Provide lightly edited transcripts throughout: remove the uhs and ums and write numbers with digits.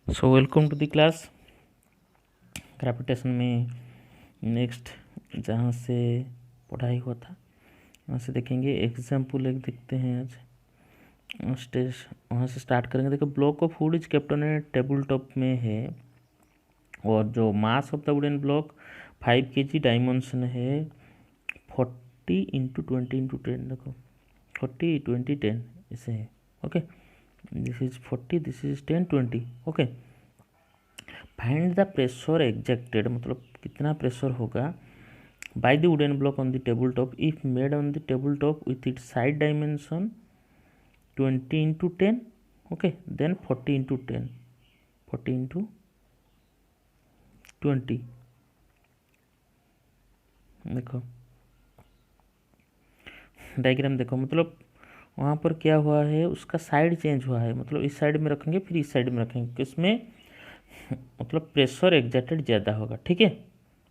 So welcome to the class. Gravitation में next जहाँ से पढ़ाई हुआ था वहाँ से देखेंगे। एग्जाम्पल एक देखते हैं आज स्टेज, वहाँ से स्टार्ट करेंगे। देखो, block of would is kept on A table top में है और जो मास of the wooden block 5 kg, dimension है 40 × 20 × 10। देखो 40 20 10 ऐसे है। Okay, this is 40, this is 10 20। Okay, find the pressure exerted, मतलब कितना प्रेशर होगा by the wooden block on the table top if made on the table top with its side dimension 20 × 10। Okay, then 40 × 10, 40 × 20। देखो diagram देखो, मतलब वहाँ पर क्या हुआ है, उसका साइड चेंज हुआ है। मतलब इस साइड में रखेंगे फिर इस साइड में रखेंगे, किसमें मतलब प्रेशर एग्जैक्टेड ज़्यादा होगा। ठीक है,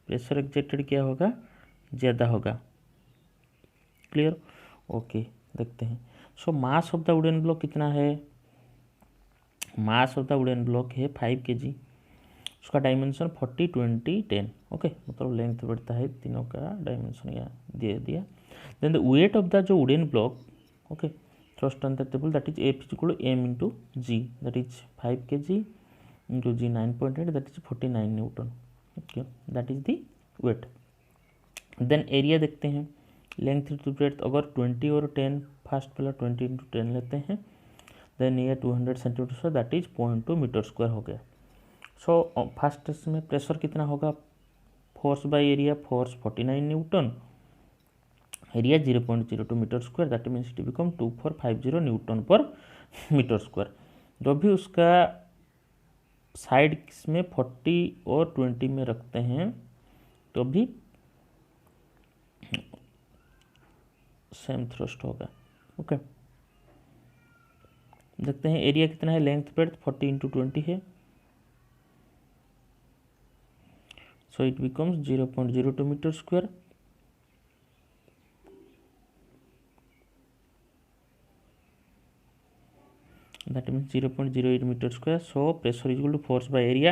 प्रेशर एग्जैक्टेड क्या होगा, ज़्यादा होगा। क्लियर? ओके, देखते हैं। So mass of the wooden block कितना है? Mass of the wooden block है 5 kg। उसका डायमेंशन 40 20 10। ओके, मतलब लेंथ बढ़ता है, तीनों का डायमेंशन यहाँ दे दिया। Then the weight of the जो wooden block, okay, thrust on the table, that is F = m × g, that is 5 kg into g 9.8, that is 49 newton. Okay, that is the weight. Then area देखते हैं, length to breadth. अगर 20 और 10, first वाला 20 × 10 लेते हैं, then ये 200 centimetre, that is 0.2 metre square हो गया। सो फर्स्ट में प्रेशर कितना होगा, force by area, force 49 newton, area 0.02 metre square, that means it become 2450 newton per metre square. जो भी उसका साइड में 40 और 20 में रखते हैं तो भी सेम थ्रस्ट होगा। ओके, देखते हैं एरिया कितना है, लेंथ ब्रेड्थ 40 × 20 है, so it becomes 0.02 metre square. that means 0.08 meter square. So pressure is equal to force by area,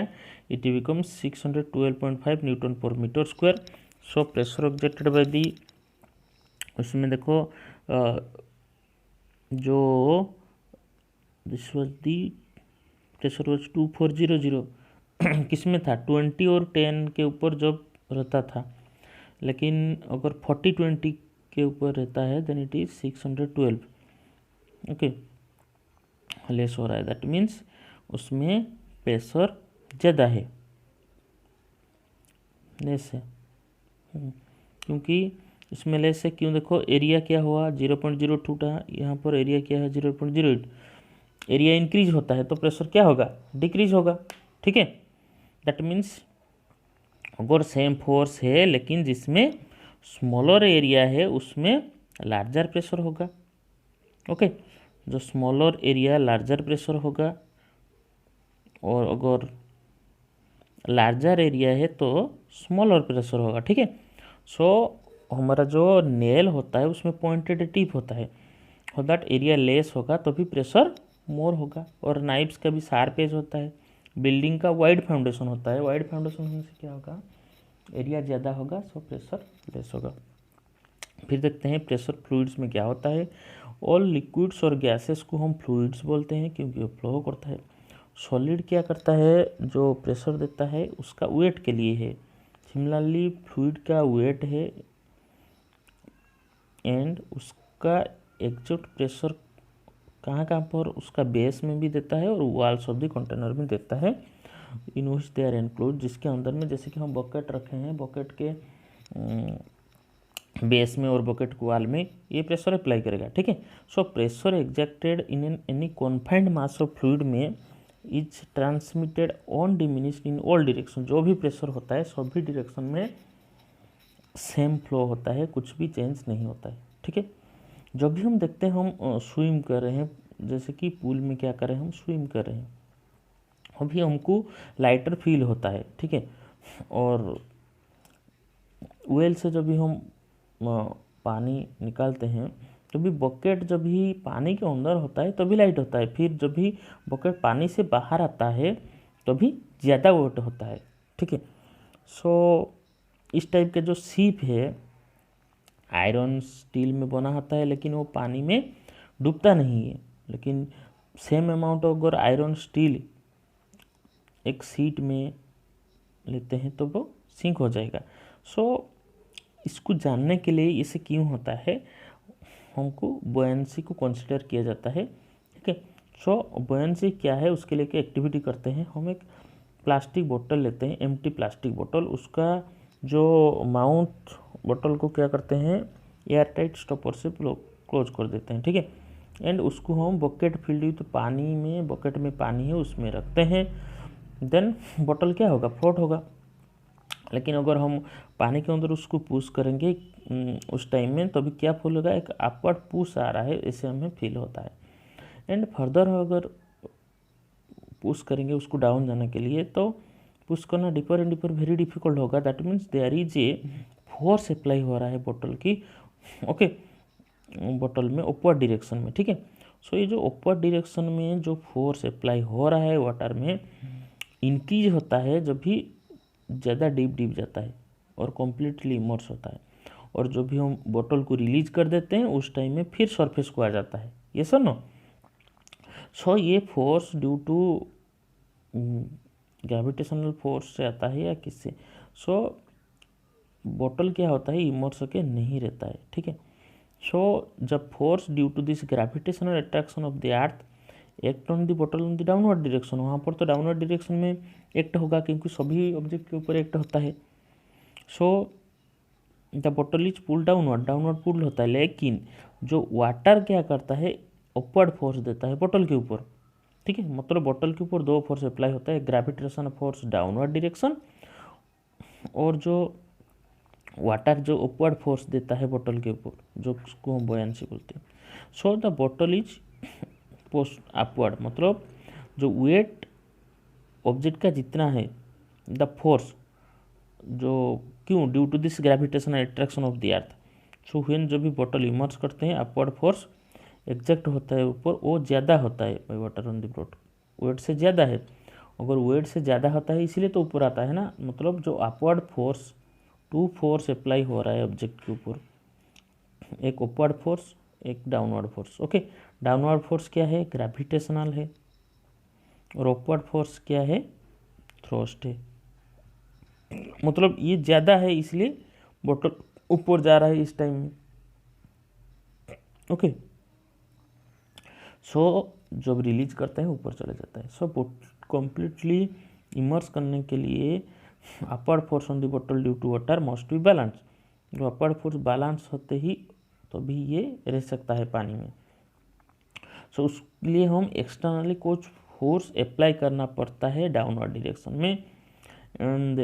it becomes 612.5 Newton per meter square. So pressure exerted by the, उसमें देखो जो this was the pressure was 2400 किस में था, 20 और 10 के ऊपर जब रहता था, लेकिन अगर 40 20 के ऊपर रहता है then it is 612। Okay, less हो रहा है, दैट मीन्स उसमें प्रेशर ज़्यादा है, लेस है। क्योंकि इसमें लेस है, क्यों? देखो एरिया क्या हुआ, 0.02 था, यहाँ पर एरिया क्या है 0.08। एरिया इंक्रीज होता है तो प्रेशर क्या होगा, डिक्रीज होगा। ठीक है, दैट मीन्स अगर सेम फोर्स है लेकिन जिसमें स्मॉलर एरिया है उसमें लार्जर प्रेशर होगा। ओके, जो स्मॉलर एरिया लार्जर प्रेशर होगा, और अगर लार्जर एरिया है तो स्मॉलर प्रेशर होगा। ठीक है, सो हमारा जो नेल होता है उसमें पॉइंटेड टिप होता है, और दैट एरिया लेस होगा तो भी प्रेशर मोर होगा। और नाइफ्स का भी शार्प एज होता है, बिल्डिंग का वाइड फाउंडेशन होता है, वाइड फाउंडेशन होने से क्या होगा, एरिया ज़्यादा होगा, सो प्रेशर लेस होगा। फिर देखते हैं प्रेशर फ्लूइड्स में क्या होता है। ऑल लिक्विड्स और गैसेस को हम फ्लूइड्स बोलते हैं क्योंकि वो फ्लो करता है। सॉलिड क्या करता है, जो प्रेशर देता है उसका वेट के लिए है। सिमिलरली फ्लूइड का वेट है एंड उसका एग्जैक्ट प्रेशर कहाँ कहाँ पर, उसका बेस में भी देता है और वॉल्स ऑफ द कंटेनर में देता है, इन विच दे आर इंक्लूड, जिसके अंदर में जैसे कि हम बकेट रखे हैं, बकेट के बेस में और बकेट वॉल में ये प्रेशर अप्लाई करेगा। ठीक है, so pressure exerted in any confined mass of fluid में is transmitted on diminished in all direction. जो भी प्रेशर होता है सभी डायरेक्शन में सेम फ्लो होता है, कुछ भी चेंज नहीं होता है। ठीक है, जब भी हम देखते हैं हम स्विम कर रहे हैं, जैसे कि पूल में क्या कर रहे हैं, हम स्विम कर रहे हैं, अभी हमको लाइटर फील होता है। ठीक है, और वेल से जब भी हम पानी निकालते हैं तो भी बकेट जब भी पानी के अंदर होता है तभी लाइट होता है, फिर जब भी बकेट पानी से बाहर आता है तभी ज़्यादा वेट होता है, ठीक है। सो इस टाइप के जो शिप है आयरन स्टील में बना होता है, लेकिन वो पानी में डूबता नहीं है। लेकिन सेम अमाउंट अगर आयरन स्टील एक सीट में लेते हैं तो वो सिंक हो जाएगा। सो इसको जानने के लिए इसे क्यों होता है, हमको बुयांसी को कंसिडर किया जाता है, ठीक है। सो बुयांसी क्या है, उसके लिए क्या एक्टिविटी करते हैं, हम एक प्लास्टिक बोतल लेते हैं, एम्प्टी प्लास्टिक बोतल, उसका जो माउथ बोतल को क्या करते हैं एयर टाइट स्टॉपर से क्लोज कर देते हैं, ठीक है। एंड उसको हम बकेट फिल्ड विथ पानी में, बकेट में पानी है उसमें रखते हैं, देन बोतल क्या होगा, फ्लोट होगा। लेकिन अगर हम पानी के अंदर उसको पुश करेंगे उस टाइम में, तभी क्या फील होगा, एक अपवर्ड पुश आ रहा है, ऐसे हमें फील होता है। एंड फर्दर अगर पुश करेंगे उसको डाउन जाने के लिए, तो पुश करना deeper and deeper very difficult होगा। That means there is a force apply हो रहा है बोतल की, ओके, बोतल में upward डायरेक्शन में, ठीक है। सो ये जो upward डायरेक्शन में जो फोर्स अप्लाई हो रहा है वाटर में, इंक्रीज होता है जब भी ज़्यादा डीप जाता है और कम्प्लीटली इमर्स होता है, और जो भी हम बोतल को रिलीज कर देते हैं उस टाइम में फिर सरफेस को आ जाता है, ये सर नो। सो ये force due to gravitational force से आता है या किससे। सो बोतल क्या होता है, इमर्स होके नहीं रहता है, ठीक है। सो जब force due to this gravitational attraction of the earth act on the बोतल ऑन द डाउनवर्ड डायरेक्शन, वहाँ पर तो डाउनवर्ड डायरेक्शन में एक्ट होगा क्योंकि सभी ऑब्जेक्ट के ऊपर एक्ट होता है। सो द बोतल इज पुल डाउनवर्ड पुल होता है, लेकिन जो वाटर क्या करता है अपवर्ड फोर्स देता है बोतल के ऊपर, ठीक है। मतलब बोतल के ऊपर दो फोर्स अप्लाई होता है, ग्रेविटेशन फोर्स डाउनवर्ड डायरेक्शन, और जो वाटर जो अपवर्ड फोर्स देता है बोतल के ऊपर, जो उसको हम बुयांसी बोलते हैं। सो द बोतल इज पोस्ट अपवर्ड, मतलब जो वेट ऑब्जेक्ट का जितना है, द फोर्स जो क्यों due to this gravitational attraction of the earth. So when जो भी बोतल इमर्स करते हैं अपवर्ड फोर्स एग्जैक्ट होता है ऊपर, वो ज़्यादा होता है by water on the boat, weight से ज़्यादा है। अगर वेट से ज़्यादा होता है इसीलिए तो ऊपर आता है ना, मतलब जो upward force to force apply हो रहा है ऑब्जेक्ट के ऊपर, एक अपवर्ड फोर्स एक downward force, okay. Downward force क्या है, ग्रेविटेशनल है, और अपवर्ड फोर्स क्या है, थ्रस्ट है। मतलब ये ज़्यादा है इसलिए बोतल ऊपर जा रहा है इस टाइम में, ओके। सो जब रिलीज करते हैं ऊपर चले जाता है। सो कम्प्लीटली इमर्स करने के लिए अपवर्ड फोर्स ऑन द बोतल due to water must be balance. जो अपवर्ड फोर्स बैलेंस होते ही तभी ये रह सकता है पानी में। सो उसके लिए हम एक्सटर्नली कुछ फोर्स अप्लाई करना पड़ता है डाउनवर्ड डायरेक्शन में, एंड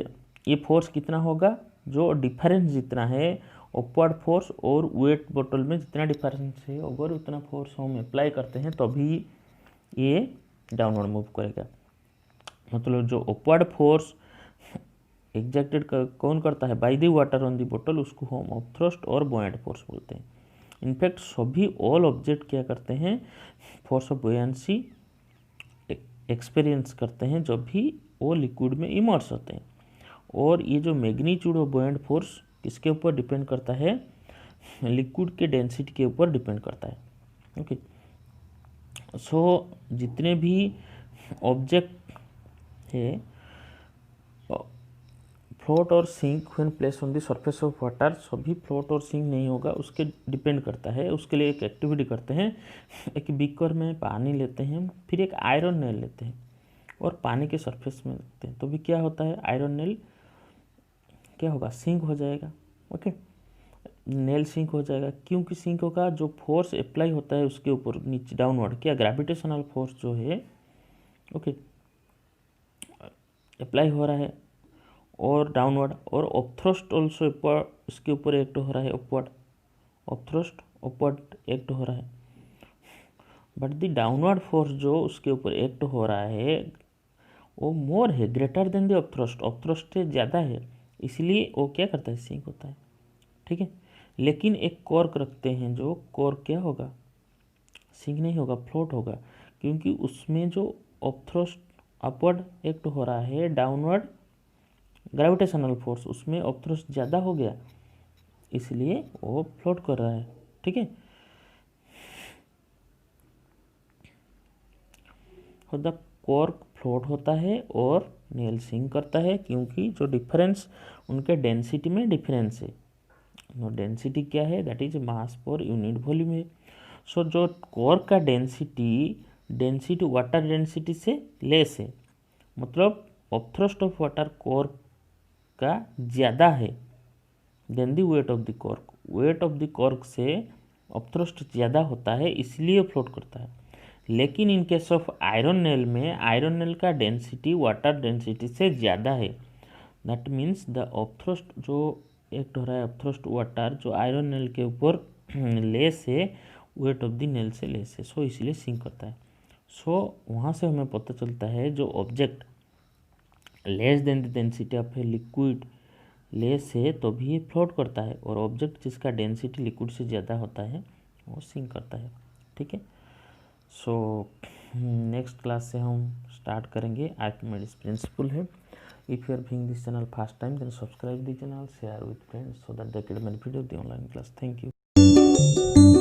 ये फोर्स कितना होगा, जो डिफरेंस जितना है अपवर्ड फोर्स और वेट बोतल में जितना डिफरेंस है, अगर उतना फोर्स हम अप्लाई करते हैं तभी ये डाउनवर्ड मूव करेगा। मतलब जो अपवर्ड फोर्स एग्जैक्टेड कौन करता है, by the water on the बोतल, उसको हम अपथ्रस्ट और बुयांट फोर्स बोलते हैं। इनफैक्ट सभी ऑल ऑब्जेक्ट क्या करते हैं, फोर्स ऑफ बुयांसी एक्सपीरियंस करते हैं जब भी वो लिक्विड में इमर्स होते हैं। और ये जो मैग्नीट्यूड ऑफ बुयांट फोर्स किसके ऊपर डिपेंड करता है, लिक्विड के डेंसिटी के ऊपर डिपेंड करता है, ओके। सो जितने भी ऑब्जेक्ट है फ्लोट और sink when place on the surface of water, सभी फ्लोट और सिंक नहीं होगा, उसके डिपेंड करता है। उसके लिए एक एक्टिविटी करते हैं, एक बीकर में पानी लेते हैं, फिर एक आयरन नेल लेते हैं और पानी के सरफेस में रखते हैं, तो भी क्या होता है, आयरन नेल क्या होगा, सिंक हो जाएगा, ओके। नेल सिंक हो जाएगा, क्योंकि सिंक होगा जो फोर्स अप्लाई होता है उसके ऊपर नीचे डाउनवर्ड, क्या ग्रेविटेशनल फोर्स जो है, ओके, अप्लाई हो रहा है, और डाउनवर्ड, और अपथ्रस्ट ऑल्सो इसके ऊपर एक्ट हो रहा है, अपवर्ड, अपथ्रस्ट अपवर्ड एक्ट हो रहा है। बट द डाउनवर्ड फोर्स जो उसके ऊपर एक्ट हो रहा है वो मोर है, greater than the upthrust, upthrust से ज़्यादा है, इसलिए वो क्या करता है, सिंक होता है, ठीक है। लेकिन एक कॉर्क रखते हैं, जो कॉर्क क्या होगा, सिंक नहीं होगा, फ्लोट होगा, क्योंकि उसमें जो अपथ्रस्ट अपवर्ड एक्ट हो रहा है, डाउनवर्ड ग्रेविटेशनल फोर्स, उसमें ऑपथ्रस्ट ज़्यादा हो गया, इसलिए वो फ्लोट कर रहा है। ठीक है, और द कॉर्क फ्लोट होता है और नेल सिंक करता है, क्योंकि जो डिफरेंस उनके डेंसिटी में डिफरेंस है। डेंसिटी क्या है, that is mass per unit volume है। सो जो कॉर्क का डेंसिटी वाटर डेंसिटी से लेस है, मतलब ऑपथ्रस्ट ऑफ वाटर कॉर्क का ज़्यादा है then the weight of the cork. Weight of the cork से ऑपथ्रस्ट ज़्यादा होता है, इसलिए फ्लोट करता है। लेकिन in case of iron nail में आयरन नेल का डेंसिटी वाटर डेंसिटी से ज़्यादा है। दैट मीन्स द ऑपथ्रस्ट जो एक्ट हो रहा है, ऑपथ्रस्ट वाटर जो आयरन नेल के ऊपर लेस है, वेट ऑफ द नेल से लेस है, सो इसलिए सिंक करता है। सो वहाँ से हमें पता चलता है जो object less than the density of a liquid less है तो भी ये फ्लोट करता है, और ऑब्जेक्ट जिसका डेंसिटी लिक्विड से ज़्यादा होता है वो सिंक करता है। ठीक है, सो नेक्स्ट क्लास से हम स्टार्ट करेंगे आर्किमिडीज प्रिंसिपल है। If you are viewing this channel first time, then subscribe the channel, share with friends so that they get benefit of the online class. Thank you.